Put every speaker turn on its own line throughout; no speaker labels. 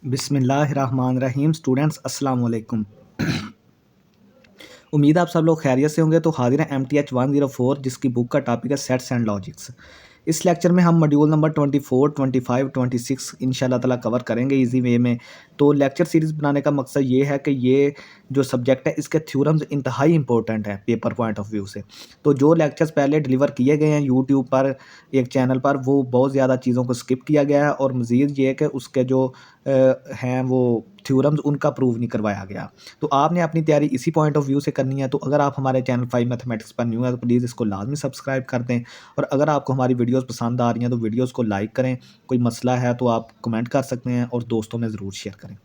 बिस्मिल्लाहिर्रहमानिर्रहीम। स्टूडेंट्स अस्सलाम वालेकुम। उम्मीद है आप सब लोग खैरियत से होंगे। तो हाजिर है MTH 104 जिसकी बुक का टॉपिक है सेट्स एंड लॉजिक्स। इस लेक्चर में हम मॉड्यूल नंबर 24, 25, 26 इंशाल्लाह ताला कवर करेंगे इजी वे में। तो लेक्चर सीरीज़ बनाने का मकसद ये है कि ये जो सब्जेक्ट है इसके थ्योरम्स इंतहाई इंपॉर्टेंट है पेपर पॉइंट ऑफ व्यू से। तो जो लेक्चर्स पहले डिलीवर किए गए हैं यूट्यूब पर एक चैनल पर, वो बहुत ज़्यादा चीज़ों को स्किप किया गया है और मज़ीद ये है कि उसके जो हैं वो थ्योरम्स उनका प्रूव नहीं करवाया गया। तो आपने अपनी तैयारी इसी पॉइंट ऑफ व्यू से करनी है। तो अगर आप हमारे चैनल 5 मैथमेटिक्स पर न्यू है तो प्लीज़ इसको लाजमी सब्सक्राइब कर दें। और अगर आपको हमारी वीडियोस पसंद आ रही हैं तो वीडियोस को लाइक करें। कोई मसला है तो आप कमेंट कर सकते हैं और दोस्तों में ज़रूर शेयर करें।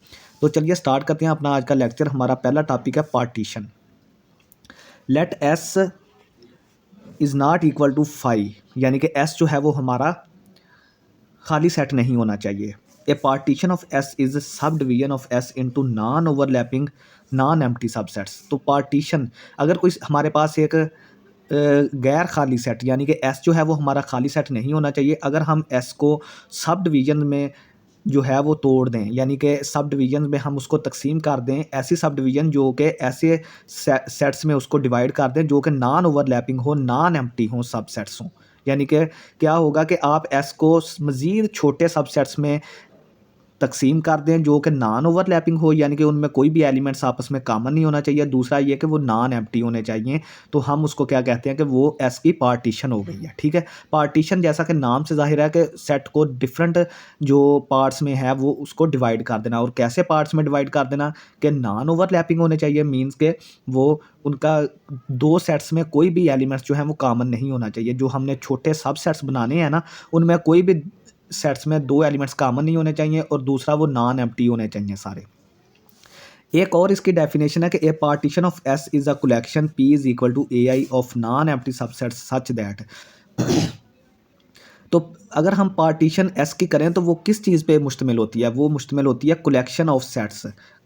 तो चलिए स्टार्ट करते हैं अपना आज का लेक्चर। हमारा पहला टॉपिक है partition. Let S is not equal to 5, यानी कि एस जो है वो हमारा खाली सेट नहीं होना चाहिए। A partition of S is subdivision of S into non overlapping non empty subsets. तो पार्टीशन, अगर कोई हमारे पास एक गैर खाली सेट, यानी कि एस जो है वो हमारा खाली सेट नहीं होना चाहिए। अगर हम एस को सब डिवीजन में जो है वो तोड़ दें, यानी कि सब डिवीजन में हम उसको तकसीम कर दें, ऐसी सब डिवीजन जो कि ऐसे सेट्स में उसको डिवाइड कर दें जो कि नॉन ओवरलैपिंग हो, नॉन एम्प्टी हो, सब सेट्स हों। यानी कि क्या होगा कि आप एस को मज़ीद छोटे सबसेट्स में तकसीम कर दें जो कि नॉन ओवरलैपिंग हो, यानी कि उनमें कोई भी एलिमेंट्स आपस में कॉमन नहीं होना चाहिए। दूसरा ये कि वो नॉन एम्प्टी होने चाहिए। तो हम उसको क्या कहते हैं कि वो एस की पार्टीशन हो गई है। ठीक है, पार्टीशन जैसा कि नाम से जाहिर है कि सेट को डिफरेंट जो पार्ट्स में है वो उसको डिवाइड कर देना। और कैसे पार्ट्स में डिवाइड कर देना कि नॉन ओवरलैपिंग होने चाहिए, मीन्स के वो उनका दो सेट्स में कोई भी एलिमेंट्स जो हैं वो कॉमन नहीं होना चाहिए। जो हमने छोटे सब सेट्स बनाने हैं ना, उनमें कोई भी सेट्स में दो एलिमेंट्स कॉमन नहीं होने चाहिए और दूसरा वो नॉन एम्प्टी होने चाहिए सारे। एक और इसकी डेफिनेशन है कि a partition of S is a collection P is equal to A I of non empty subsets such that. तो अगर हम पार्टीशन एस की करें तो वो किस चीज़ पे मुश्तमिल होती है? वो मुश्तमिल होती है कलेक्शन ऑफ सेट्स।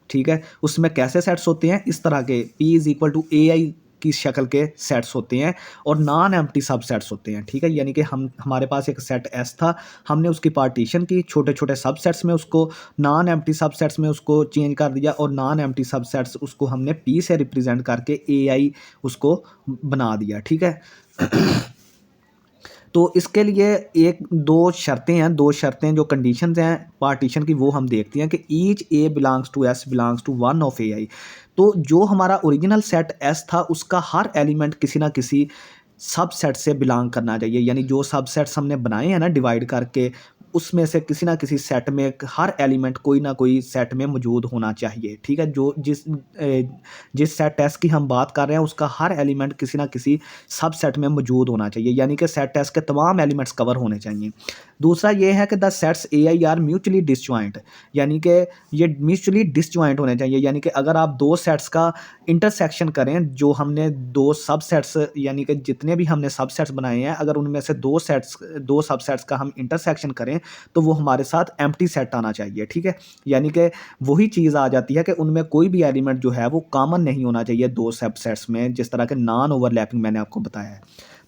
ठीक है, उसमें कैसे सेट्स होते हैं? इस तरह के P is equal to A आई की शक्ल के सेट्स होते हैं और नॉन एम्प्टी सब सेट्स होते हैं। ठीक है, यानी कि हमारे पास एक सेट एस था, हमने उसकी पार्टीशन की, छोटे छोटे सब सेट्स में उसको, नॉन एम्प्टी सब सेट्स में उसको चेंज कर दिया और नॉन एम्प्टी सब सेट्स उसको हमने पी से रिप्रेजेंट करके ए आई उसको बना दिया। ठीक है तो इसके लिए एक दो शर्तें जो कंडीशंस हैं पार्टीशन की वो हम देखते हैं कि each a belongs to S belongs to one of A I. तो जो हमारा ओरिजिनल सेट एस था उसका हर एलिमेंट किसी ना किसी सब सेट से बिलोंग करना चाहिए। यानी जो सब सेट्स हमने बनाए हैं ना डिवाइड करके, उसमें से किसी ना किसी सेट में हर एलिमेंट कोई ना कोई सेट में मौजूद होना चाहिए। ठीक है, जो जिस सेट एस की हम बात कर रहे हैं उसका हर एलिमेंट किसी ना किसी सब सेट में मौजूद होना चाहिए, यानी कि सेट एस के तमाम एलिमेंट्स कवर होने चाहिए। दूसरा ये है कि the sets A I R mutually disjoint, यानी कि ये म्यूचुअली डिसजॉइंट होने चाहिए। यानी कि अगर आप दो सेट्स का इंटरसेक्शन करें, जो हमने दो सब सेट्स यानी कि जितने भी हमने सब सेट्स बनाए हैं, अगर उनमें से दो सब सेट्स का हम इंटरसेक्शन करें तो वो हमारे साथ एम्प्टी सेट आना चाहिए। ठीक है, यानी कि वही चीज़ आ जाती है कि उनमें कोई भी एलिमेंट जो है वो कॉमन नहीं होना चाहिए दो सब सेट्स में, जिस तरह के नॉन ओवरलैपिंग मैंने आपको बताया है।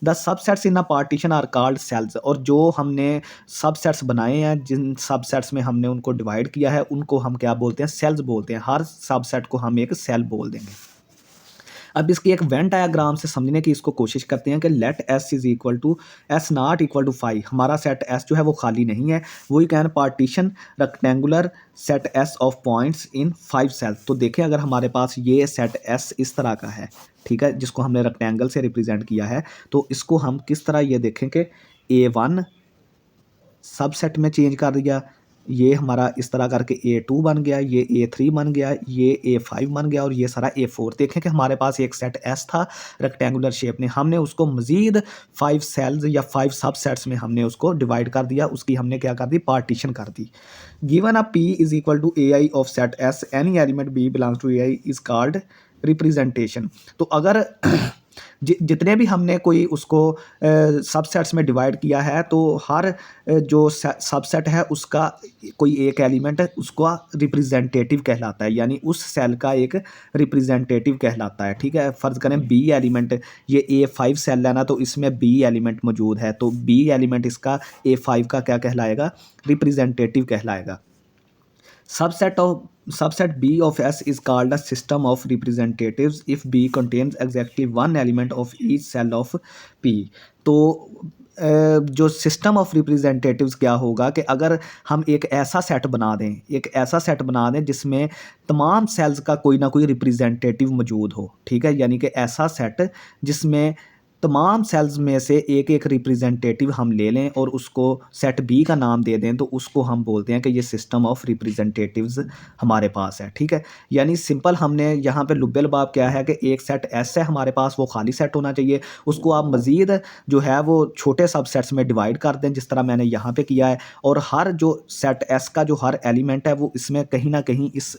The subsets in a partition are called cells. और जो हमने सबसेट्स बनाए हैं, जिन सबसेट्स में हमने उनको डिवाइड किया है, उनको हम क्या बोलते हैं? सेल्स बोलते हैं। हर सबसेट को हम एक सेल बोल देंगे। अब इसकी एक वेन डायग्राम से समझने की इसको कोशिश करते हैं कि let S is equal to S not equal to 5। हमारा सेट एस जो है वो खाली नहीं है। We can partition rectangular set S of points in 5 cells. तो देखें अगर हमारे पास ये सेट एस इस तरह का है, ठीक है, जिसको हमने रेक्टेंगल से रिप्रेजेंट किया है, तो इसको हम किस तरह ये देखें कि A1 सब सेट में चेंज कर दिया, ये हमारा इस तरह करके A2 बन गया, ये A3 बन गया, ये A5 बन गया और ये सारा A4। देखें कि हमारे पास एक सेट S था रेक्टेंगुलर शेप में, हमने उसको मज़ीद 5 सेल्स या 5 सब सेट्स में हमने उसको डिवाइड कर दिया, उसकी हमने क्या कर दी? पार्टीशन कर दी। Given a P is equal to A I of set S, any element B belongs to A I is called representation. तो अगर जितने भी हमने कोई उसको सबसेट्स में डिवाइड किया है, तो हर जो सबसेट है उसका कोई एक एलिमेंट है उसका रिप्रेजेंटेटिव कहलाता है, यानी उस सेल का एक रिप्रेजेंटेटिव कहलाता है। ठीक है, फ़र्ज़ करें बी एलिमेंट, ये A5 सेल है ना, तो इसमें बी एलिमेंट मौजूद है, तो बी एलिमेंट इसका A5 का क्या कहलाएगा? रिप्रेजेंटेटिव कहलाएगा। Subset B of S is called a system of representatives if B contains exactly one element of each cell of P. तो जो सिस्टम ऑफ रिप्रेजेंटेटिव्स क्या होगा कि अगर हम एक ऐसा सेट बना दें, एक ऐसा सेट बना दें जिसमें तमाम सेल्स का कोई ना कोई रिप्रेजेंटेटिव मौजूद हो, ठीक है, यानी कि ऐसा सेट जिसमें तमाम सेल्स में से एक एक रिप्रेजेंटेटिव हम ले लें और उसको सेट बी का नाम दे दें, तो उसको हम बोलते हैं कि ये सिस्टम ऑफ रिप्रेजेंटेटिव्स हमारे पास है, ठीक है। यानी सिंपल हमने यहाँ पे लुब्बे लबाब क्या है कि एक सेट एस है हमारे पास, वो खाली सेट होना चाहिए, उसको आप मज़ीद जो है वो छोटे सबसेट्स में डिवाइड कर दें जिस तरह मैंने यहाँ पे किया है, और हर जो सेट एस का जो हर एलिमेंट है वो इसमें कहीं ना कहीं इस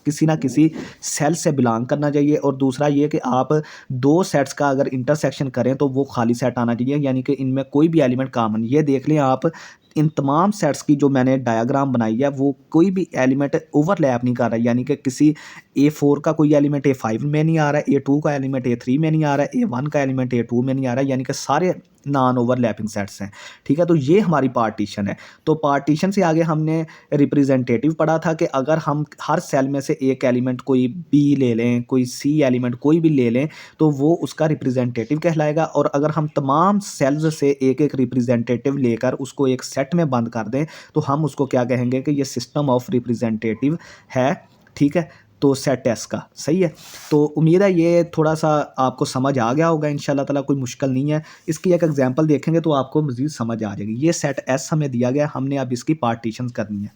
किसी ना किसी सेल से बिलोंग करना चाहिए। और दूसरा ये कि आप दो सेट्स का अगर इंटरसेक्शन करें तो वो खाली सेट आना चाहिए, यानी कि इनमें कोई भी एलिमेंट कॉमन, ये देख लें आप इन तमाम सेट्स की जो मैंने डायग्राम बनाई है वो कोई भी एलिमेंट ओवरलैप नहीं कर रहा है, यानी कि किसी A4 का कोई एलिमेंट A5 में नहीं आ रहा है, A2 का एलिमेंट A3 में नहीं आ रहा है, A1 का एलिमेंट A2 में नहीं आ रहा है, यानी कि सारे नॉन ओवरलैपिंग सेट्स हैं, ठीक है। तो ये हमारी पार्टीशन है। तो पार्टीशन से आगे हमने रिप्रेजेंटेटिव पढ़ा था कि अगर हम हर सेल में से एक एलिमेंट कोई B ले लें, कोई C एलिमेंट कोई भी ले लें, तो वो उसका रिप्रेजेंटेटिव कहलाएगा। और अगर हम तमाम सेल्स से एक एक रिप्रेजेंटेटिव लेकर उसको एक सेट में बंद कर दें तो हम उसको क्या कहेंगे कि ये सिस्टम ऑफ रिप्रेजेंटेटिव है, ठीक है। तो सेट एस का सही है। तो उम्मीद है ये थोड़ा सा आपको समझ आ गया होगा इंशाल्लाह ताला, कोई मुश्किल नहीं है। इसकी एक एग्जांपल देखेंगे तो आपको मज़ीद समझ आ जाएगी। ये सेट एस हमें दिया गया, हमने अब इसकी पार्टीशन करनी है।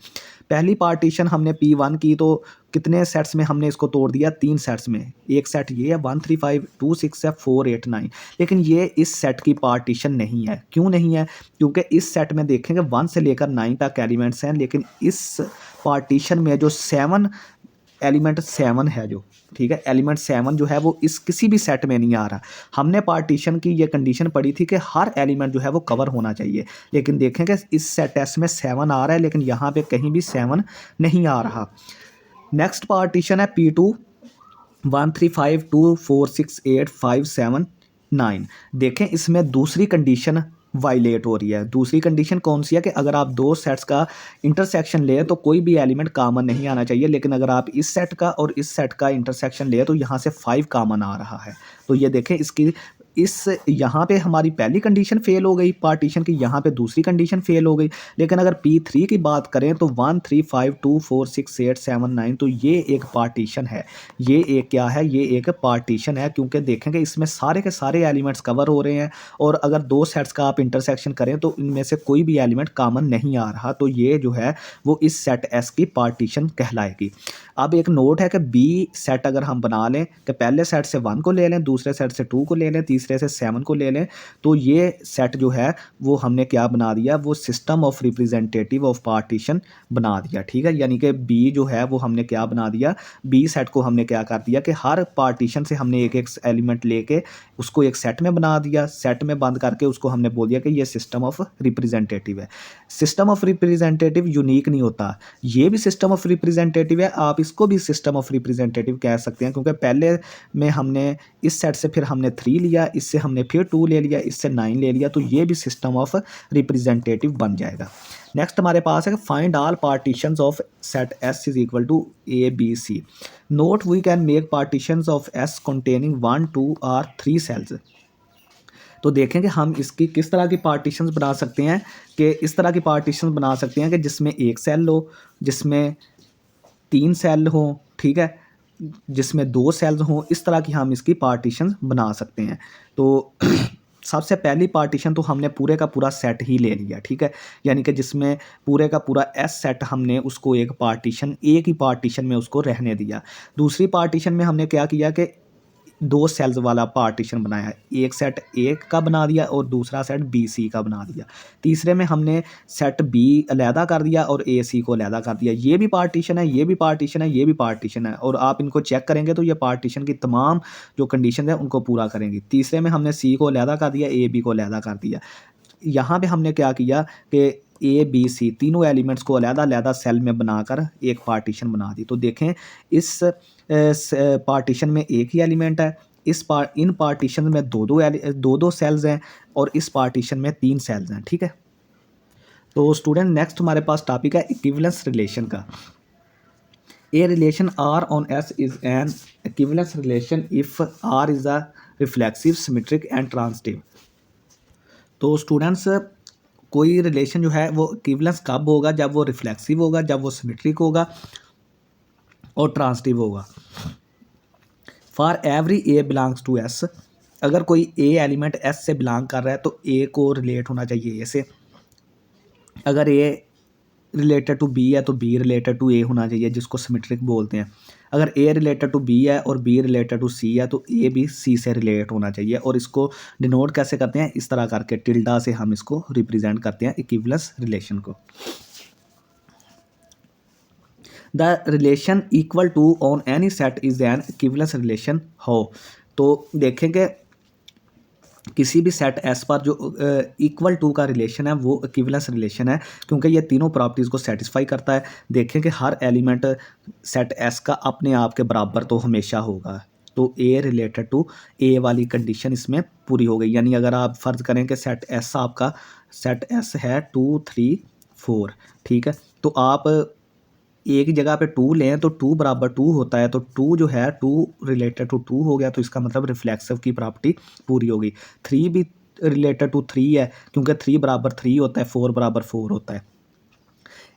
पहली पार्टीशन हमने P1 की, तो कितने सेट्स में हमने इसको तोड़ दिया, 3 सेट्स में। एक सेट ये है 1 3 5 2 6 है 4 8 9, लेकिन ये इस सेट की पार्टीशन नहीं है। क्यों नहीं है? क्योंकि इस सेट में देखेंगे 1 से लेकर 9 तक एलिमेंट्स हैं, लेकिन इस पार्टीशन में जो 7 एलिमेंट 7 है जो, ठीक है, एलिमेंट 7 जो है वो इस किसी भी सेट में नहीं आ रहा। हमने पार्टीशन की ये कंडीशन पढ़ी थी कि हर एलिमेंट जो है वो कवर होना चाहिए, लेकिन देखेंगे इस सेट एस में 7 आ रहा है लेकिन यहाँ पे कहीं भी 7 नहीं आ रहा। नेक्स्ट पार्टीशन है P2 1 3 5 2 4 6 8 5 7 9। देखें इसमें दूसरी कंडीशन वायलेट हो रही है। दूसरी कंडीशन कौन सी है कि अगर आप दो सेट्स का इंटरसेक्शन लें तो कोई भी एलिमेंट कॉमन नहीं आना चाहिए, लेकिन अगर आप इस सेट का और इस सेट का इंटरसेक्शन लें तो यहाँ से 5 कॉमन आ रहा है। तो ये देखें इसकी इस यहाँ पे हमारी पहली कंडीशन फेल हो गई पार्टीशन की, यहाँ पे दूसरी कंडीशन फेल हो गई। लेकिन अगर P3 की बात करें तो 1 3 5 2 4 6 8 7 9, तो ये एक पार्टीशन है। ये एक क्या है? ये एक पार्टीशन है, क्योंकि देखेंगे इसमें सारे के सारे एलिमेंट्स कवर हो रहे हैं, और अगर दो सेट्स का आप इंटरसेक्शन करें तो इनमें से कोई भी एलिमेंट कॉमन नहीं आ रहा। तो ये जो है वो इस सेट एस की पार्टीशन कहलाएगी। अब एक नोट है कि बी सेट अगर हम बना लें कि पहले सेट से 1 को ले लें, दूसरे सेट से 2 को ले लें, तीसरे से 7 को ले लें, तो ये सेट जो है वो हमने क्या बना दिया, वो system of representative of partition बना दिया, ठीक है। यानी कि बी जो है वो हमने क्या बना दिया, बी सेट को हमने क्या कर दिया कि हर पार्टीशन से हमने एक एक एलिमेंट लेके उसको एक सेट में बना दिया, सेट में बंद करके उसको हमने बोल दिया कि ये सिस्टम ऑफ रिप्रेजेंटेटिव है। सिस्टम ऑफ रिप्रेजेंटेटिव यूनिक नहीं होता, ये भी सिस्टम ऑफ रिप्रेजेंटेटिव है, आप इसको भी सिस्टम ऑफ रिप्रेजेंटेटिव कह सकते हैं, क्योंकि पहले में हमने इस सेट से फिर हमने 3 लिया, इससे हमने फिर 2 ले लिया, इससे 9 ले लिया, तो ये भी सिस्टम ऑफ रिप्रेजेंटेटिव बन जाएगा। नेक्स्ट हमारे पास है find all partitions of set S is equal to A B C. Note we can make partitions of S containing 1 2 और 3 सेल्स। तो देखेंगे हम इसकी किस तरह की पार्टीशंस बना सकते हैं, कि इस तरह की पार्टीशंस बना सकते हैं कि जिसमें एक सेल हो, जिसमें 3 सेल हो, ठीक है, जिसमें 2 सेल्स हों, इस तरह की हम इसकी पार्टीशन बना सकते हैं। तो सबसे पहली पार्टीशन तो हमने पूरे का पूरा सेट ही ले लिया, ठीक है, यानी कि जिसमें पूरे का पूरा एस सेट हमने उसको एक ही पार्टीशन में उसको रहने दिया। दूसरी पार्टीशन में हमने क्या किया कि 2 सेल्स वाला पार्टीशन बनाया, एक सेट ए का बना दिया और दूसरा सेट बी सी का बना दिया। तीसरे में हमने सेट बी अलहदा कर दिया और ए सी को अलहदा कर दिया। ये भी पार्टीशन है, ये भी पार्टीशन है, ये भी पार्टीशन है, और आप इनको चेक करेंगे तो ये पार्टीशन की तमाम जो कंडीशन है उनको पूरा करेंगे। तीसरे में हमने सी को अलहदा कर दिया, ए बी को अलहदा कर दिया। यहाँ पे हमने क्या किया कि ए बी सी तीनों एलिमेंट्स को अलहदा सेल में बनाकर एक पार्टीशन बना दी। तो देखें इस पार्टीशन में एक ही एलिमेंट है, इन पार्टीशन में दो सेल्स हैं, और इस पार्टीशन में 3 सेल्स हैं, ठीक है। तो स्टूडेंट नेक्स्ट हमारे पास टॉपिक है इक्विवेलेंस रिलेशन का। A relation R on S is an equivalence relation if R is a reflexive, symmetric and transitive. तो स्टूडेंट्स कोई रिलेशन जो है वो इक्विवेलेंस कब होगा, जब वो रिफ्लेक्सिव होगा, जब वो सिमेट्रिक होगा और ट्रांसिटिव होगा। For every A belongs to S, अगर कोई ए एलिमेंट एस से बिलोंग कर रहा है तो ए को रिलेट होना चाहिए ए से। अगर ए रिलेटेड टू बी है तो बी रिलेटेड टू ए होना चाहिए, जिसको सिमेट्रिक बोलते हैं। अगर ए रिलेटेड टू बी है और बी रिलेटेड टू सी है तो ए भी सी से रिलेट होना चाहिए। और इसको डिनोट कैसे करते हैं, इस तरह करके टिल्डा से हम इसको रिप्रेजेंट करते हैं इक्विवेलेंस रिलेशन को। The relation equal to on any set is an equivalence relation हो। तो देखेंगे किसी भी सेट एस पर जो इक्वल टू का रिलेशन है वो इक्विवेलेंस रिलेशन है, क्योंकि ये तीनों प्रॉपर्टीज़ को सेटिस्फाई करता है। देखें कि हर एलिमेंट सेट एस का अपने आप के बराबर तो हमेशा होगा। तो ए रिलेटेड टू ए वाली कंडीशन इसमें पूरी हो गई। यानी अगर आप फ़र्ज़ करें कि सेट एस आपका सेट एस है 2 3 4, ठीक है, तो आप एक जगह पे 2 लें तो 2 बराबर 2 होता है, तो 2 जो है 2 रिलेटेड टू 2 हो गया, तो इसका मतलब रिफ्लेक्सिव की प्रॉपर्टी पूरी हो गई। 3 भी रिलेटेड टू 3 है, क्योंकि 3 बराबर 3 होता है, 4 बराबर 4 होता है।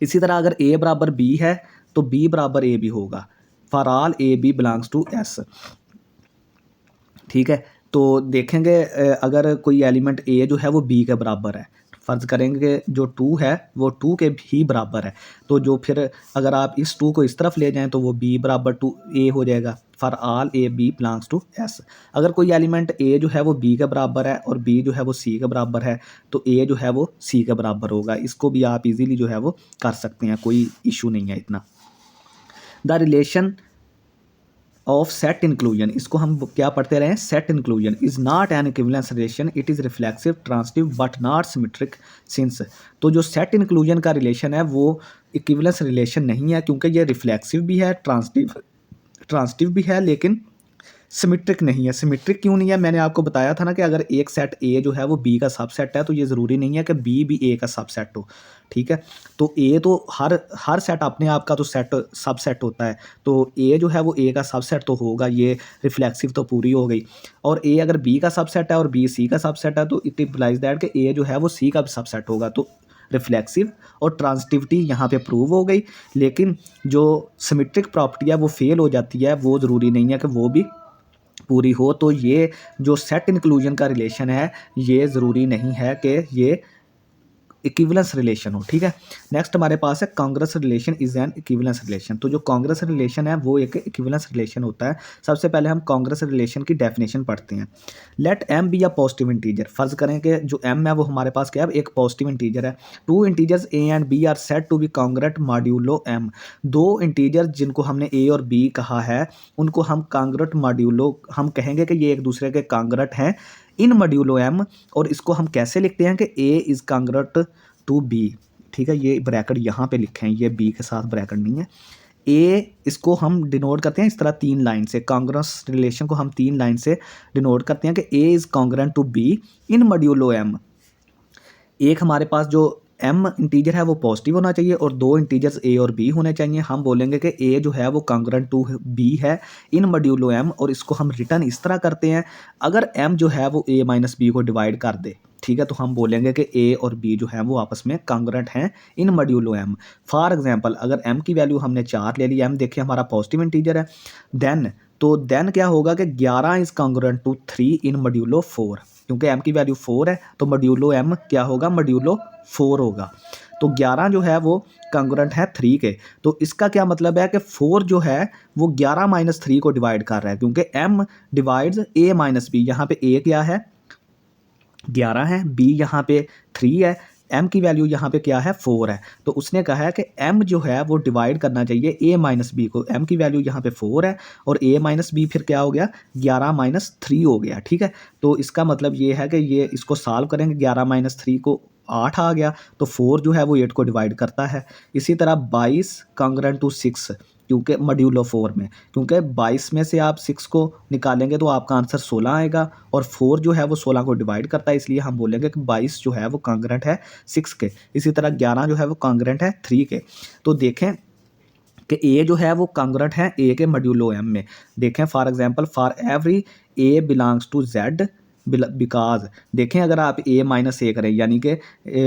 इसी तरह अगर ए बराबर बी है तो बी बराबर ए भी होगा। For all A B belongs to S, ठीक है। तो देखेंगे अगर कोई एलिमेंट ए जो है वो बी के बराबर है, फ़र्ज़ करेंगे जो 2 है वो 2 के भी बराबर है, तो जो फिर अगर आप इस 2 को इस तरफ ले जाएं तो वो b बराबर 2 a हो जाएगा। For all A B belongs to S. अगर कोई एलिमेंट a जो है वो b के बराबर है और b जो है वो c के बराबर है, तो a जो है वो c के बराबर होगा। इसको भी आप इजीली जो है वो कर सकते हैं, कोई इशू नहीं है इतना। The relation of set inclusion, इसको हम क्या पढ़ते रहे हैं, set inclusion is not an equivalence relation, it is reflexive transitive but not symmetric since. तो जो सेट इंक्लूजन का रिलेशन है वो इक्विवेलेंस रिलेशन नहीं है, क्योंकि ये रिफ्लेक्सिव भी है, ट्रांसिटिव भी है, लेकिन सिमेट्रिक नहीं है। सिमेट्रिक क्यों नहीं है, मैंने आपको बताया था ना कि अगर एक सेट ए जो है वो बी का सबसेट है तो ये ज़रूरी नहीं है कि बी भी ए का सबसेट हो, ठीक है। तो ए तो हर सेट अपने आप का तो सेट सबसेट होता है, तो ए जो है वो ए का सबसेट तो होगा, ये रिफ्लेक्सिव तो पूरी हो गई। और ए अगर बी का सबसेट है और बी सी का सबसेट है तो इट इम्प्लाइज दैट कि ए जो है वो सी का भी सबसेट होगा, तो रिफ्लेक्सिव और ट्रांसिटिविटी यहाँ पे प्रूव हो गई। लेकिन जो सिमेट्रिक प्रॉपर्टी है वो फेल हो जाती है, वो ज़रूरी नहीं है कि वो भी पूरी हो। तो ये जो सेट इंक्लूजन का रिलेशन है ये ज़रूरी नहीं है कि ये इक्विवेलेंस रिलेशन हो, ठीक है। नेक्स्ट हमारे पास है Congress relation is an equivalence relation. तो जो कांग्रेस रिलेशन है वो एक इक्विवेलेंस रिलेशन होता है। सबसे पहले हम कांग्रेस रिलेशन की डेफिनेशन पढ़ते हैं। Let M be a positive integer, फर्ज करें कि जो एम है वो हमारे पास क्या है, एक पॉजिटिव इंटीजर है। Two integers A and B are said to be congruent modulo M. दो इंटीजर जिनको हमने ए और बी कहा है उनको हम कांग्रेट मॉड्यूलो, हम कहेंगे कि ये एक दूसरे के कांग्रेट हैं इन मॉड्यूलो एम। और इसको हम कैसे लिखते हैं कि A is congruent to B, ठीक है। ये ब्रैकेट यहाँ पे लिखे हैं, ये बी के साथ ब्रैकेट नहीं है। ए इसको हम डिनोट करते हैं इस तरह 3 लाइन से, कांग्रेस रिलेशन को हम 3 लाइन से डिनोट करते हैं कि A is congruent to B in modulo M. एक हमारे पास जो एम इंटीजर है वो पॉजिटिव होना चाहिए और 2 इंटीजर्स ए और बी होने चाहिए। हम बोलेंगे कि ए जो है वो कांग्रेंट टू बी है इन मॉड्यूलो एम, और इसको हम रिटर्न इस तरह करते हैं, अगर एम जो है वो ए माइनस बी को डिवाइड कर दे, ठीक है, तो हम बोलेंगे कि ए और बी जो है वो आपस में कांग्रेंट हैं इन मॉड्यूलो एम। फॉर एग्जांपल अगर एम की वैल्यू हमने 4 ले ली, एम देखिए हमारा पॉजिटिव इंटीजर है, देन क्या होगा कि 11 is congruent to 3 in modulo 4, क्योंकि एम की वैल्यू 4 है तो मॉड्यूलो एम क्या होगा, मॉड्यूलो 4 होगा। तो 11 जो है वो कांग्रेंट है 3 के। तो इसका क्या मतलब है कि 4 जो है वो 11 माइनस 3 को डिवाइड कर रहा है, क्योंकि एम डिवाइड्स ए माइनस बी। यहाँ पे ए क्या है, 11 है, बी यहाँ पे 3 है, एम की वैल्यू यहाँ पे क्या है, 4 है। तो उसने कहा है कि एम जो है वो डिवाइड करना चाहिए ए माइनस बी को। एम की वैल्यू यहाँ पे 4 है और ए माइनस बी फिर क्या हो गया, 11 माइनस 3 हो गया, ठीक है। तो इसका मतलब ये है कि ये इसको सॉल्व करेंगे, 11 माइनस 3 को 8 आ गया, तो 4 जो है वो 8 को डिवाइड करता है। इसी तरह 22 कांग्रेंट टू 6, क्योंकि मॉड्यूलो 4 में, क्योंकि 22 में से आप 6 को निकालेंगे तो आपका आंसर 16 आएगा और 4 जो है वो 16 को डिवाइड करता है, इसलिए हम बोलेंगे कि 22 जो है वो कांग्रेंट है 6 के। इसी तरह 11 जो है वो कांग्रेंट है 3 के। तो देखें कि ए जो है वो कॉन्ग्रुएंट है ए के मॉड्यूलो एम में। देखें for example for every A belongs to Z because देखें अगर आप ए माइनस ए करें यानी कि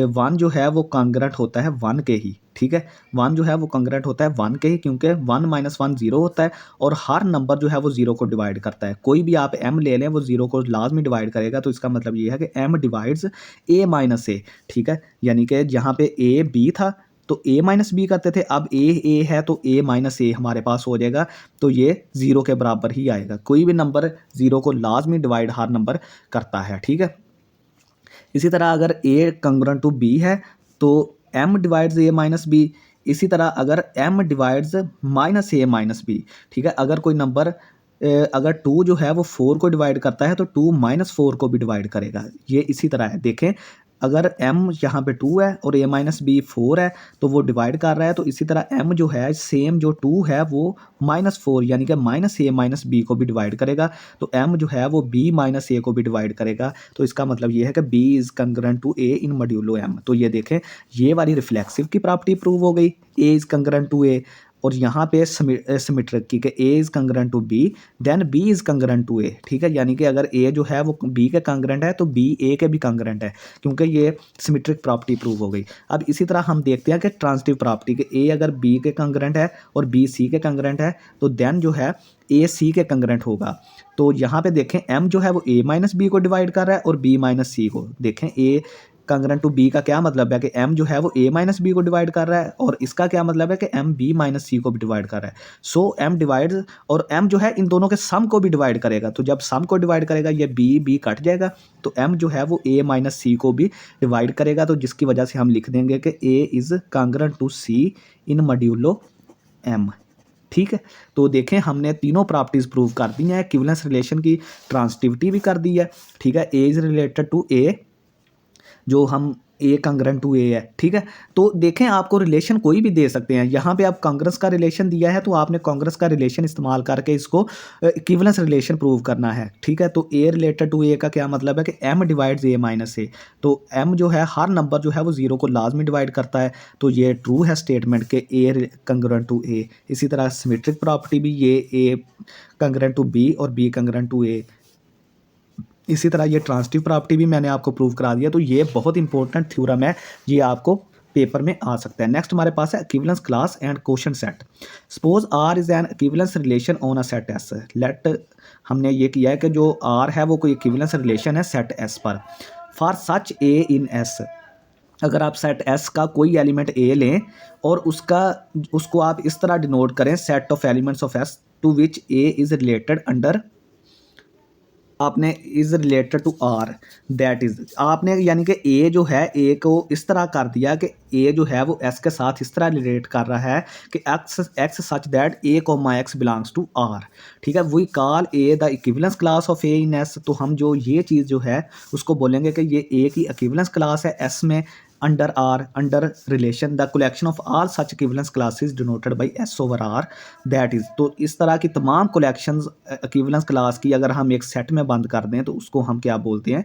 वन जो है वो कॉन्ग्रुएंट होता है वन के ही, ठीक है, वन जो है वो कॉन्ग्रुएंट होता है वन के ही, क्योंकि वन माइनस वन जीरो होता है और हर नंबर जो है वो जीरो को डिवाइड करता है। कोई भी आप एम ले लें वो जीरो को लाजमी डिवाइड करेगा, तो इसका मतलब ये है कि एम डिवाइड्स ए माइनस ए, ठीक है, यानी कि जहाँ पे ए बी था तो ए माइनस बी करते थे, अब ए है तो ए माइनस ए हमारे पास हो जाएगा, तो ये ज़ीरो के बराबर ही आएगा। कोई भी नंबर ज़ीरो को लाजमी डिवाइड हर नंबर करता है, ठीक है। इसी तरह अगर ए कॉन्ग्रुएंट टू बी है तो एम डिवाइड्स ए माइनस बी। इसी तरह अगर एम डिवाइड्स माइनस ए माइनस बी, ठीक है, अगर कोई नंबर अगर टू जो है वो फोर को डिवाइड करता है तो टू माइनस फोर को भी डिवाइड करेगा। ये इसी तरह है, देखें अगर m यहाँ पे टू है और a माइनस बी फोर है तो वो डिवाइड कर रहा है, तो इसी तरह m जो है सेम जो टू है वो माइनस फोर यानी कि माइनस ए माइनस बी को भी डिवाइड करेगा, तो m जो है वो b माइनस ए को भी डिवाइड करेगा। तो इसका मतलब ये है कि b is congruent to a in modulo m। तो ये देखें ये वाली रिफ्लेक्सिव की प्रॉपर्टी प्रूव हो गई, a is congruent to a, और यहाँ पे सिमेट्रिक की कि A is congruent to B then B is congruent to A, ठीक है, यानी कि अगर ए जो है वो बी के कॉन्ग्रुएंट है तो बी ए के भी कॉन्ग्रुएंट है, क्योंकि ये सिमेट्रिक प्रॉपर्टी प्रूव हो गई। अब इसी तरह हम देखते हैं कि ट्रांजिटिव प्रॉपर्टी कि ए अगर बी के कॉन्ग्रुएंट है और बी सी के कॉन्ग्रुएंट है तो देन जो है ए सी के कॉन्ग्रुएंट होगा। तो यहाँ पे देखें एम जो है वो ए माइनस बी को डिवाइड कर रहा है और बी माइनस सी को। देखें ए कॉन्ग्रुएंट टू बी का क्या मतलब है कि m जो है वो a माइनस बी को डिवाइड कर रहा है, और इसका क्या मतलब है कि m b माइनस सी को भी डिवाइड कर रहा है। सो m डिवाइड्स, और m जो है इन दोनों के सम को भी डिवाइड करेगा, तो जब सम को डिवाइड करेगा ये b कट जाएगा, तो m जो है वो a माइनस सी को भी डिवाइड करेगा, तो जिसकी वजह से हम लिख देंगे कि a is congruent to c in modulo m, ठीक है। तो देखें हमने तीनों प्रॉपर्टीज़ प्रूव कर दी हैं, इक्विवेलेंस रिलेशन की ट्रांसिटिविटी भी कर दी है, ठीक है, a is related to a जो हम ए कॉन्ग्रुएंट टू ए है, ठीक है। तो देखें आपको रिलेशन कोई भी दे सकते हैं, यहाँ पे आप कांग्रेस का रिलेशन दिया है तो आपने कांग्रेस का रिलेशन इस्तेमाल करके इसको इक्विवेलेंस रिलेशन प्रूव करना है, ठीक है। तो ए रिलेटेड टू ए का क्या मतलब है कि एम डिवाइड्स ए माइनस ए, तो एम जो है हर नंबर जो है वो जीरो को लाजमी डिवाइड करता है, तो ये ट्रू है स्टेटमेंट के ए कॉन्ग्रुएंट टू ए। इसी तरह सिमेट्रिक प्रॉपर्टी भी ये ए कॉन्ग्रुएंट टू बी और बी कॉन्ग्रुएंट टू ए। इसी तरह ये ट्रांजिटिव प्रॉपर्टी भी मैंने आपको प्रूव करा दिया, तो ये बहुत इंपॉर्टेंट थ्योरम है, ये आपको पेपर में आ सकता है। नेक्स्ट हमारे पास है equivalence class and quotient set. Suppose R is an equivalence relation on a set S. Let हमने ये किया है कि जो आर है वो कोई इक्विवेलेंस रिलेशन है सेट एस पर। For such A in S, अगर आप सेट एस का कोई एलिमेंट ए लें और उसको आप इस तरह डिनोट करें set of elements of S to which a is related under, आपने is related to R, that is आपने यानी कि ए जो है ए को इस तरह कर दिया कि ए जो है वो एस के साथ इस तरह रिलेट कर रहा है कि x such that A comma x belongs to R, ठीक है। We call A the equivalence class of A in S. तो हम जो ये चीज़ जो है उसको बोलेंगे कि ये ए की इक्विवेलेंस क्लास है एस में under R, under relation the collection of all such equivalence classes denoted by S over R, that is. तो इस तरह की तमाम कलेक्शंस इक्विवेलेंस क्लास की अगर हम एक सेट में बंद कर दें तो उसको हम क्या बोलते हैं,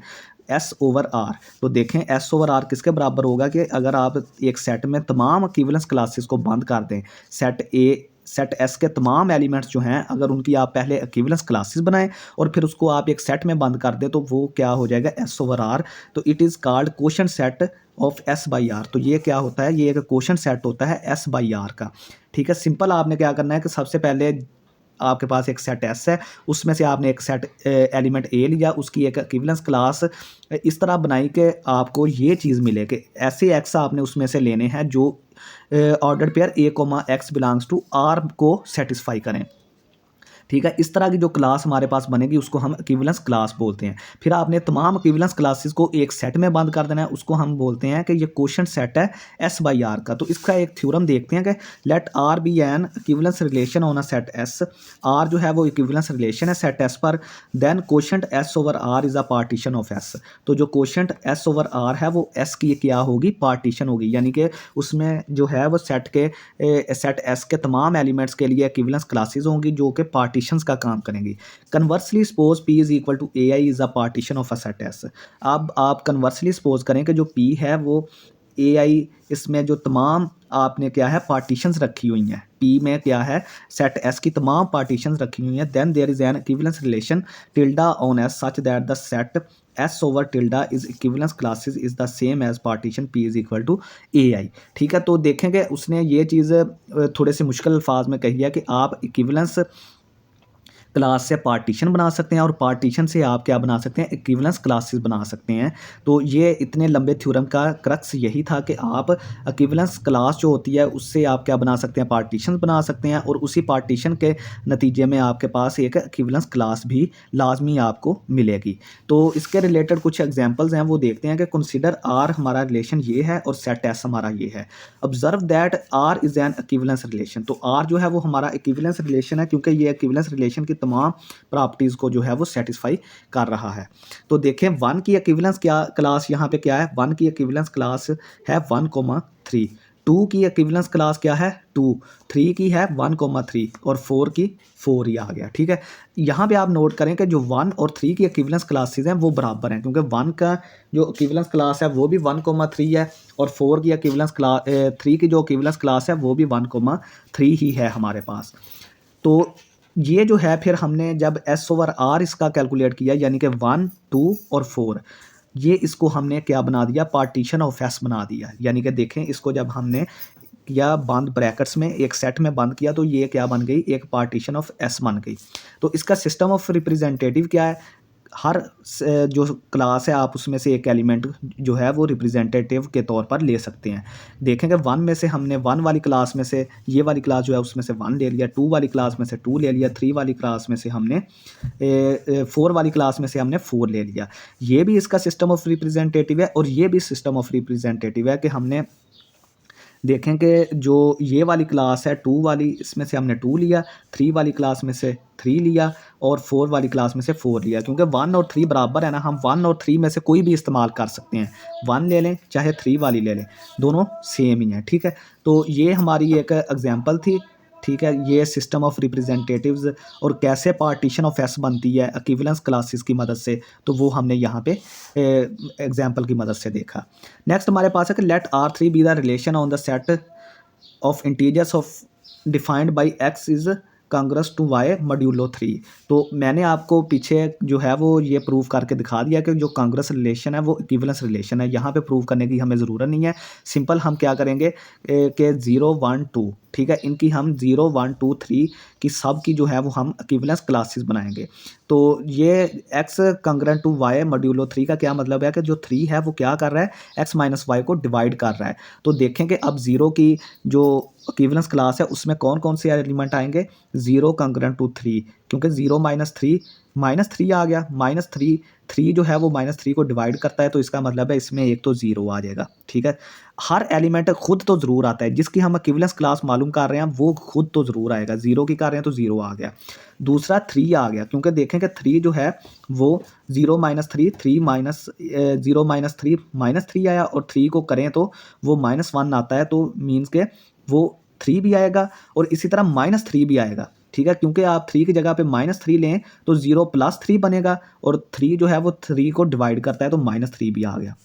एस ओवर आर। तो देखें एस ओवर आर किसके बराबर होगा कि अगर आप एक सेट में तमाम इक्विवेलेंस क्लासेस को बंद कर दें, सेट एस के तमाम एलिमेंट्स जो हैं अगर उनकी आप पहले इक्विवेलेंस क्लासेस बनाएं और फिर उसको आप एक सेट में बंद कर दें तो वो क्या हो जाएगा, एस ओवर आर। तो it is called quotient set of S by R. तो ये क्या होता है, ये एक क्वोशंट सेट होता है एस बाई आर का, ठीक है। सिंपल आपने क्या करना है कि सबसे पहले आपके पास एक सेट एस है, उसमें से आपने एक सेट एलिमेंट ए लिया, उसकी एक इक्विवेलेंस क्लास इस तरह बनाई कि आपको ये चीज़ मिले कि ऐसे एक्स आपने उसमें से लेने हैं जो order pair A comma x belongs to R को सेटिस्फाई करें, ठीक है। इस तरह की जो क्लास हमारे पास बनेगी उसको हम इक्विवेलेंस क्लास बोलते हैं। फिर आपने तमाम इक्विवेलेंस क्लासेस को एक सेट में बंद कर देना है, उसको हम बोलते हैं कि ये क्वोशंट सेट है एस बाई आर का। तो इसका एक थ्योरम देखते हैं कि let R be an equivalence relation on a set S. R जो है वो इक्विवेलेंस रिलेशन है सेट एस पर, then quotient S over R is a partition of S. तो जो क्वोशंट एस ओवर आर है वो एस की क्या होगी, पार्टीशन होगी, यानी कि उसमें जो है वो सेट एस के तमाम एलिमेंट्स के लिए इक्विवेलेंस क्लासेस होंगी जो कि पार्टीशंस का काम करेंगी। Conversely suppose P is equal to A I is a partition of a set S. अब आप कन्वर्सली सपोज करें कि जो P है वो AI इसमें जो तमाम आपने क्या है पार्टीशंस रखी हुई हैं, P में क्या है सेट S की तमाम पार्टीशंस रखी हुई हैं, then there is an equivalence relation tilde on S such that the set S over tilde is equivalence classes is the same as partition P is equal to AI। ठीक है, तो देखेंगे उसने ये चीज़ थोड़े से मुश्किल अल्फाज में कही है कि आप इक्विवेलेंस क्लास से पार्टीशन बना सकते हैं और पार्टीशन से आप क्या बना सकते हैं इक्विवेलेंस क्लासेस बना सकते हैं। तो ये इतने लंबे थ्योरम का क्रक्स यही था कि आप इक्विवेलेंस क्लास जो होती है उससे आप क्या बना सकते हैं पार्टीशन बना सकते हैं और उसी पार्टीशन के नतीजे में आपके पास एक इक्विवेलेंस क्लास भी लाजमी आपको मिलेगी। तो इसके रिलेटेड कुछ एग्जांपल्स हैं वो देखते हैं कि कंसीडर आर हमारा रिलेशन ये है और सेट एस हमारा ये है। Observe that R is an equivalence relation. तो आर जो है वो हमारा इक्विवेलेंस रिलेशन है क्योंकि ये इक्विवेलेंस रिलेशन की तमाम प्रॉपर्टीज़ को जो है वो सेटिस्फाई कर रहा है। तो देखें वन की इक्विवेलेंस क्या क्लास यहाँ पे क्या है, वन की इक्विवेलेंस क्लास है 1,3, टू की इक्विवेलेंस क्लास क्या है 2, 3 की है 1,3 और 4 की 4 ही आ गया। ठीक है, यहाँ पे आप नोट करें कि जो 1 और 3 की इक्विवेलेंस क्लासेस हैं वो बराबर हैं क्योंकि 1 का जो इक्विवेलेंस क्लास है वो भी 1,3 है और 4 की इक्विवेलेंस क्लास 3 की जो इक्विवेलेंस क्लास है वो भी 1,3 ही है हमारे पास। तो ये जो है फिर हमने जब S ओवर R इसका कैलकुलेट किया यानी कि 1, 2 और 4 ये इसको हमने क्या बना दिया पार्टीशन ऑफ S बना दिया। यानी कि देखें इसको जब हमने किया बंद ब्रैकेट्स में एक सेट में बंद किया तो ये क्या बन गई एक पार्टीशन ऑफ S बन गई। तो इसका सिस्टम ऑफ रिप्रेजेंटेटिव क्या है, हर जो क्लास है आप उसमें से एक एलिमेंट जो है वो रिप्रेजेंटेटिव के तौर पर ले सकते हैं। देखेंगे 1 में से हमने 1 वाली क्लास में से ये वाली क्लास जो है उसमें से 1 ले लिया, 2 वाली क्लास में से 2 ले लिया, 3 वाली क्लास में से हमने 4 वाली क्लास में से हमने 4 ले लिया। ये भी इसका सिस्टम ऑफ रिप्रेजेंटेटिव है और ये भी सिस्टम ऑफ रिप्रेजेंटेटिव है कि हमने देखें कि जो ये वाली क्लास है 2 वाली इसमें से हमने 2 लिया, 3 वाली क्लास में से 3 लिया और 4 वाली क्लास में से 4 लिया क्योंकि 1 और 3 बराबर है ना, हम 1 और 3 में से कोई भी इस्तेमाल कर सकते हैं, 1 ले लें चाहे 3 वाली ले लें, दोनों सेम ही हैं। ठीक है, तो ये हमारी एक एग्जांपल थी। ठीक है, ये सिस्टम ऑफ रिप्रेजेंटेटिव्स और कैसे पार्टीशन ऑफ एस बनती है इक्विवेलेंस क्लासेस की मदद से, तो वो हमने यहाँ पे एग्जांपल की मदद से देखा। नेक्स्ट हमारे पास है कि let R3 be the relation on the set of integers of defined by x is congruent to y modulo 3। तो मैंने आपको पीछे जो है वो ये प्रूव करके दिखा दिया कि जो कांग्रेस रिलेशन है वो इक्विवेलेंस रिलेशन है। यहाँ पे प्रूव करने की हमें ज़रूरत नहीं है, सिंपल हम क्या करेंगे कि 0, 1, 2 ठीक है इनकी हम 0, 1, 2, 3 की सब की जो है वो हम इक्विवेलेंस क्लासेस बनाएंगे। तो ये x congruent to y modulo 3 का क्या मतलब है कि जो 3 है वो क्या कर रहा है x माइनस वाई को डिवाइड कर रहा है। तो देखें कि अब 0 की जो इक्विवेलेंस क्लास है उसमें कौन कौन से एलिमेंट आएंगे, 0 कंग्रेंट टू 3 क्योंकि 0 माइनस थ्री आ गया, -3 जो है वो -3 को डिवाइड करता है तो इसका मतलब है इसमें एक तो 0 आ जाएगा। ठीक है, हर एलिमेंट खुद तो ज़रूर आता है, जिसकी हम इक्विवेलेंस क्लास मालूम कर रहे हैं वो खुद तो ज़रूर आएगा। 0 की कर रहे हैं तो 0 आ गया, दूसरा 3 आ गया क्योंकि देखें कि 3 जो है वो 0 -3 3 माइनस 0 -3 आया और 3 को करें तो वो -1 आता है, तो मीन्स के वो 3 भी आएगा और इसी तरह -3 भी आएगा। ठीक है, क्योंकि आप 3 की जगह पे -3 लें तो 0 + 3 बनेगा और 3 जो है वो 3 को डिवाइड करता है तो -3 भी आ गया।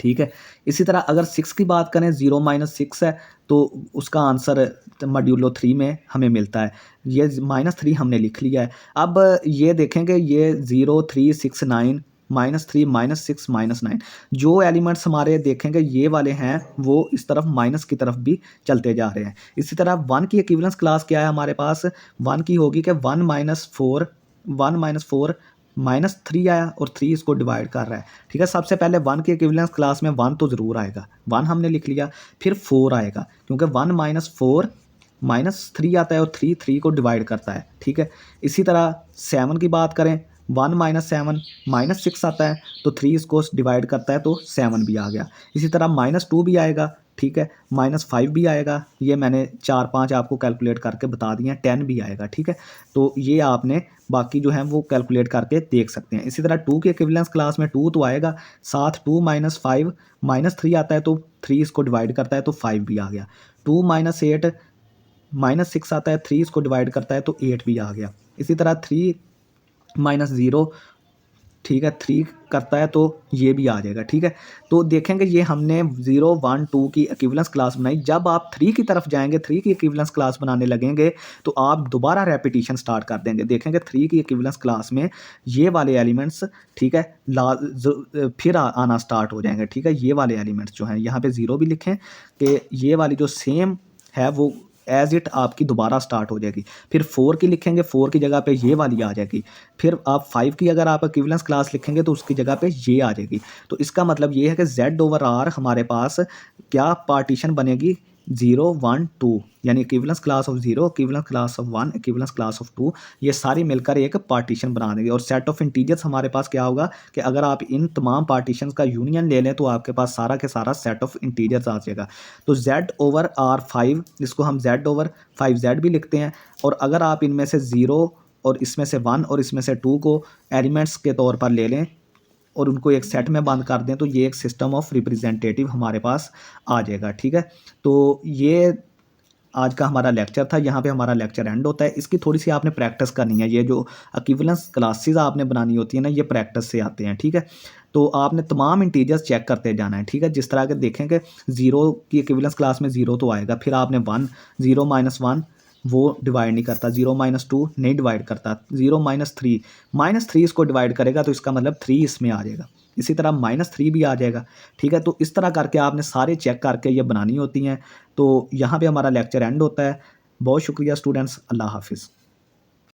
ठीक है, इसी तरह अगर 6 की बात करें 0 - 6 है तो उसका आंसर मॉड्यूलो 3 में हमें मिलता है, ये -3 हमने लिख लिया है। अब ये देखेंगे ये 0, 3, 6, 9 -3 -6 -9 जो एलिमेंट्स हमारे देखेंगे ये वाले हैं वो इस तरफ माइनस की तरफ भी चलते जा रहे हैं। इसी तरह 1 की इक्विवेलेंस क्लास क्या है हमारे पास, 1 की होगी कि 1 - 4 -3 आया और 3 इसको डिवाइड कर रहा है। ठीक है, सबसे पहले 1 की इक्विवेलेंस क्लास में 1 तो ज़रूर आएगा, 1 हमने लिख लिया, फिर 4 आएगा क्योंकि 1 - 4 -3 आता है और 3 को डिवाइड करता है। ठीक है, इसी तरह 7 की बात करें 1 - 7 -6 आता है तो 3 इसको डिवाइड करता है तो 7 भी आ गया। इसी तरह -2 भी आएगा, ठीक है, -5 भी आएगा, ये मैंने 4-5 आपको कैलकुलेट करके बता दिए हैं, 10 भी आएगा। ठीक है, तो ये आपने बाकी जो है वो कैलकुलेट करके देख सकते हैं। इसी तरह 2 की इक्विवेलेंस क्लास में 2 तो आएगा, साथ 2 - 5 -3 आता है तो 3 इसको डिवाइड करता है तो 5 भी आ गया। 2 - 8 -6 आता है, 3 इसको डिवाइड करता है तो 8 भी आ गया। इसी तरह 3 - 0 ठीक है, 3 करता है तो ये भी आ जाएगा, ठीक है। तो देखेंगे ये हमने 0, 1, 2 की इक्विवेलेंस क्लास बनाई। जब आप 3 की तरफ जाएँगे, 3 की इक्विवेलेंस क्लास बनाने लगेंगे, तो आप दोबारा रेपिटिशन स्टार्ट कर देंगे। देखेंगे 3 की इक्विवेलेंस क्लास में ये वाले एलिमेंट्स, ठीक है, फिर आना स्टार्ट हो जाएँगे, ठीक है। ये वाले एलिमेंट्स जो हैं, यहाँ पे 0 भी लिखें कि ये वाली जो सेम है वो एज़ इट आपकी दोबारा स्टार्ट हो जाएगी। फिर 4 की लिखेंगे, 4 की जगह पे ये वाली आ जाएगी। फिर आप 5 की अगर आप इक्विवेलेंस क्लास लिखेंगे तो उसकी जगह पे ये आ जाएगी। तो इसका मतलब ये है कि Z/R हमारे पास क्या पार्टीशन बनेगी, 0, 1, 2 यानी equivalence class of 0, equivalence class of 1, equivalence class of 2, ये सारी मिलकर एक पार्टीशन बना देंगे। और सेट ऑफ इंटीजर्स हमारे पास क्या होगा कि अगर आप इन तमाम पार्टीशंस का यूनियन ले लें तो आपके पास सारा के सारा सेट ऑफ इंटीजर्स आ जाएगा। तो Z/R5, इसको हम Z/5Z भी लिखते हैं। और अगर आप इनमें से 0 और इसमें से 1 और इसमें से 2 को एलिमेंट्स के तौर पर ले लें और उनको एक सेट में बंद कर दें, तो ये एक सिस्टम ऑफ रिप्रेजेंटेटिव हमारे पास आ जाएगा, ठीक है। तो ये आज का हमारा लेक्चर था, यहाँ पे हमारा लेक्चर एंड होता है। इसकी थोड़ी-सी आपने प्रैक्टिस करनी है। ये जो इक्विवेलेंस क्लासेस आपने बनानी होती है ना, ये प्रैक्टिस से आते हैं, ठीक है। तो आपने तमाम इंटीजर्स चेक करते जाना है, ठीक है। जिस तरह के देखेंगे 0 की इक्विवेलेंस क्लास में 0 तो आएगा, फिर आपने 1, 0 - 1 वो डिवाइड नहीं करता, 0 - 2 नहीं डिवाइड करता, 0 - 3 इसको डिवाइड करेगा तो इसका मतलब 3 इसमें आ जाएगा। इसी तरह -3 भी आ जाएगा, ठीक है। तो इस तरह करके आपने सारे चेक करके ये बनानी होती हैं। तो यहाँ पे हमारा लेक्चर एंड होता है। बहुत शुक्रिया स्टूडेंट्स, अल्लाह हाफ़िज़।